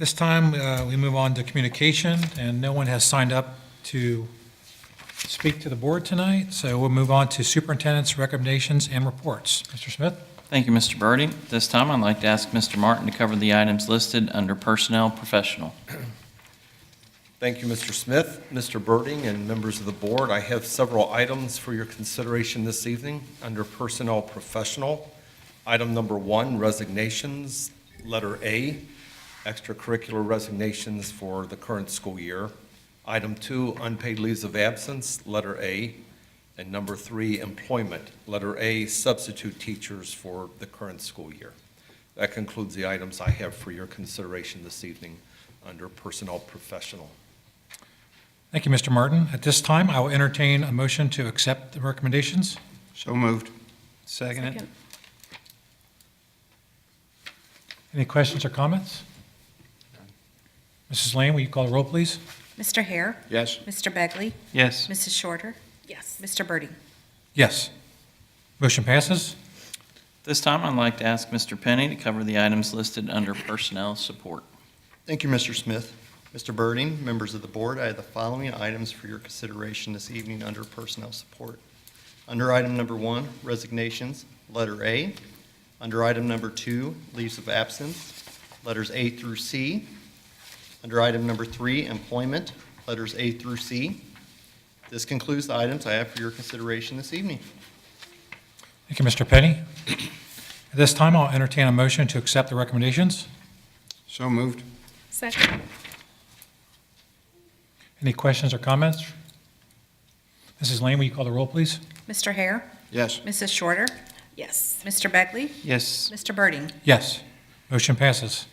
This time, we move on to communication, and no one has signed up to speak to the board tonight, so we'll move on to superintendent's recommendations and reports. Mr. Smith? Thank you, Mr. Birdie. This time, I'd like to ask Mr. Martin to cover the items listed under Personnel Professional. Thank you, Mr. Smith, Mr. Birding, and members of the board. I have several items for your consideration this evening under Personnel Professional. Item number 1, resignations, letter A, extracurricular resignations for the current school year. Item 2, unpaid leaves of absence, letter A. And number 3, employment, letter A, substitute teachers for the current school year. That concludes the items I have for your consideration this evening under Personnel Professional. Thank you, Mr. Martin. At this time, I will entertain a motion to accept the recommendations. So moved. Second. Any questions or comments? Mrs. Lane, will you call the roll, please? Mr. Hare? Yes. Mr. Begley? Yes. Mrs. Shorter? Yes. Mr. Birding? Yes. Motion passes. This time, I'd like to ask Mr. Penny to cover the items listed under Personnel Support. Thank you, Mr. Smith. Mr. Birding, members of the board, I have the following items for your consideration this evening under personnel support. Under item number 1, resignations, letter A. Under item number 2, leaves of absence, letters A through C. Under item number 3, employment, letters A through C. This concludes the items I have for your consideration this evening. Thank you, Mr. Penny. At this time, I'll entertain a motion to accept the recommendations. So moved. Second. Any questions or comments? Mrs. Lane, will you call the roll, please? Mr. Hare? Yes. Mrs. Shorter? Yes. Mr. Begley? Yes. Mr. Birding? Yes. Motion passes.